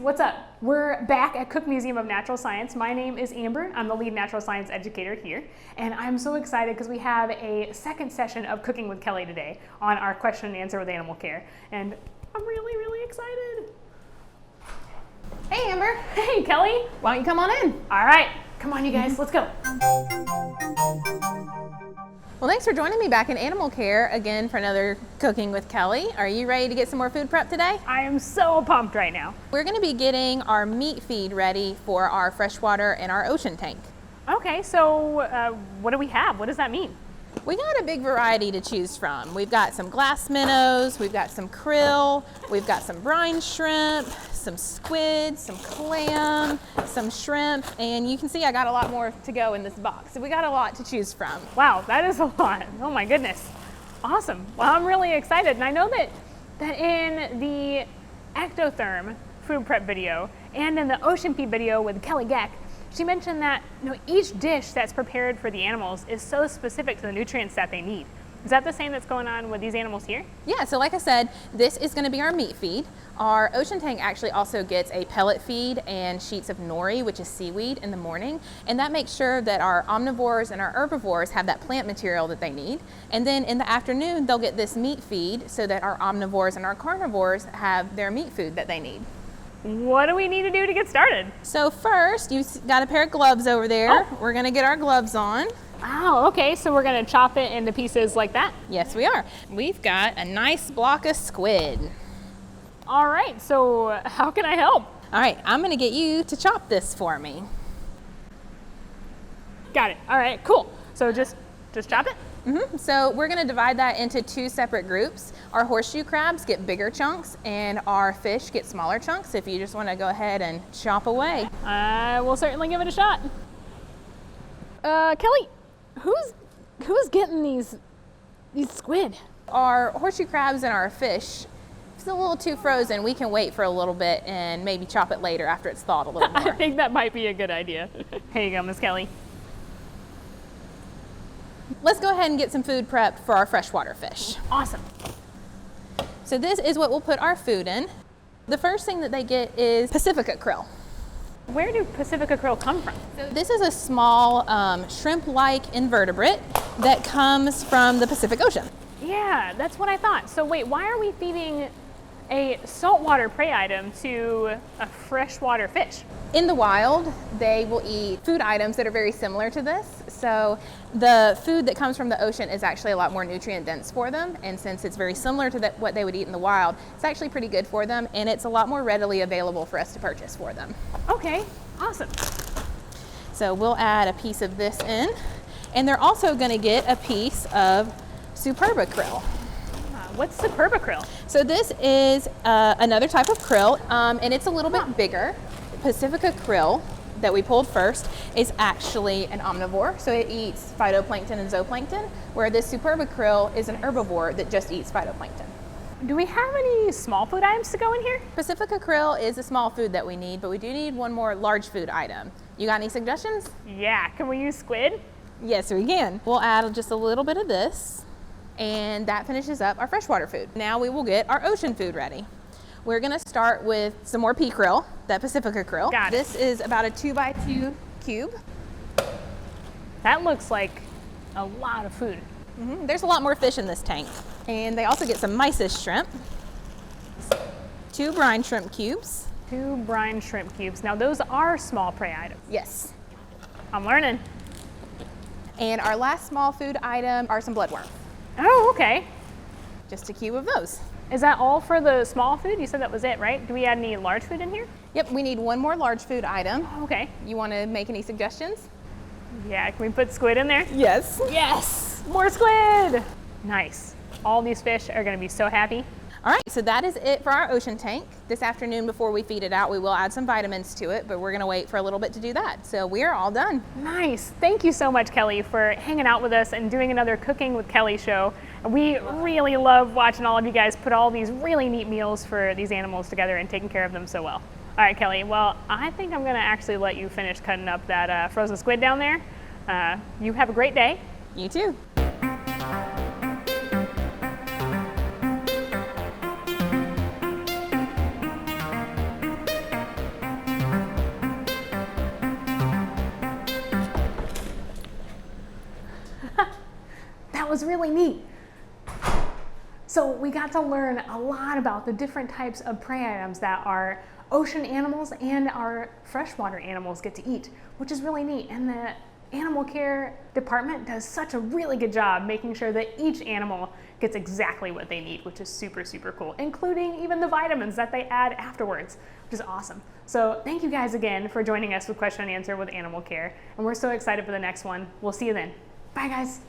what's up? We're back at Cook Museum of Natural Science. My name is Amber. I'm the lead natural science educator here. And I'm so excited because we have a second session of Cooking with Kelly today on our question and answer with animal care. And I'm really excited. Hey, Amber. Hey, Kelly. Why don't you come on in? All right, come on you guys, let's go. Well, thanks for joining me back in animal care again for another Cooking with Kelly. Are you ready to get some more food prep today? I am so pumped right now. We're going to be getting our meat feed ready for our freshwater and our ocean tank. Okay, so what do we have? What does that mean? We got a big variety to choose from. We've got some glass minnows, we've got some krill, we've got some brine shrimp, some squid, some clam, some shrimp, and you can see I got a lot more to go in this box. So we got a lot to choose from. Wow, that is a lot. Oh my goodness. Awesome. Well, I'm really excited. And I know that in the ectotherm food prep video and in the ocean feed video with Kelly Geck, she mentioned that each dish that's prepared for the animals is so specific to the nutrients that they need. Is that the same that's going on with these animals here? Yeah, so like I said, this is going to be our meat feed. Our ocean tank actually also gets a pellet feed and sheets of nori, which is seaweed, in the morning. And that makes sure that our omnivores and our herbivores have that plant material that they need. And then in the afternoon, they'll get this meat feed so that our omnivores and our carnivores have their meat food that they need. What do we need to do to get started? So first, you've got a pair of gloves over there. Oh. We're gonna get our gloves on. Oh, okay, so we're gonna chop it into pieces like that? Yes, we are. We've got a nice block of squid. All right, so how can I help? All right, I'm gonna get you to chop this for me. Got it, all right, cool. So just chop it? So we're gonna divide that into two separate groups. Our horseshoe crabs get bigger chunks and our fish get smaller chunks if you just wanna go ahead and chop away. I will certainly give it a shot. Kelly, who's getting these squid? Our horseshoe crabs and our fish, if it's a little too frozen, we can wait for a little bit and maybe chop it later after it's thawed a little more. I think that might be a good idea. Here you go, Miss Kelly. Let's go ahead and get some food prepped for our freshwater fish. Awesome. So this is what we'll put our food in. The first thing that they get is Pacifica krill. Where do Pacifica krill come from? So this is a small shrimp-like invertebrate that comes from the Pacific Ocean. Yeah, that's what I thought. So wait, why are we feeding a saltwater prey item to a freshwater fish? In the wild, they will eat food items that are very similar to this. So the food that comes from the ocean is actually a lot more nutrient dense for them. And since it's very similar to what they would eat in the wild, it's actually pretty good for them. And it's a lot more readily available for us to purchase for them. Okay, awesome. So we'll add a piece of this in. And they're also gonna get a piece of Superba krill. What's Superba krill? So this is another type of krill, and it's a little bit bigger. Pacifica krill that we pulled first is actually an omnivore, so it eats phytoplankton and zooplankton, where this Superba krill is an herbivore that just eats phytoplankton. Do we have any small food items to go in here? Pacifica krill is a small food that we need, but we do need one more large food item. You got any suggestions? Yeah, can we use squid? Yes, we can. We'll add just a little bit of this, and that finishes up our freshwater food. Now we will get our ocean food ready. We're gonna start with some more pea krill, that Pacifica krill. Got it. This is about a 2x2 cube. That looks like a lot of food. There's a lot more fish in this tank. And they also get some mysis shrimp, 2 brine shrimp cubes. 2 brine shrimp cubes. Now those are small prey items. Yes. I'm learning. And our last small food item are some bloodworms. Oh, okay. Just a cube of those. Is that all for the small food? You said that was it, right? Do we add any large food in here? Yep, we need one more large food item. Okay. You want to make any suggestions? Yeah, can we put squid in there? Yes. Yes! More squid! Nice. All these fish are gonna be so happy. All right, so that is it for our ocean tank. This afternoon before we feed it out, we will add some vitamins to it, but we're gonna wait for a little bit to do that. So we are all done. Nice. Thank you so much, Kelly, for hanging out with us and doing another Cooking with Kelly show. We really love watching all of you guys put all these really neat meals for these animals together and taking care of them so well. All right, Kelly, well, I think I'm gonna actually let you finish cutting up that frozen squid down there. You have a great day. You too. was really neat. So we got to learn a lot about the different types of prey items that our ocean animals and our freshwater animals get to eat, which is really neat. And the animal care department does such a really good job making sure that each animal gets exactly what they need, which is super, super cool, including even the vitamins that they add afterwards, which is awesome. So thank you guys again for joining us with Question and Answer with Animal Care. And we're so excited for the next one. We'll see you then. Bye, guys.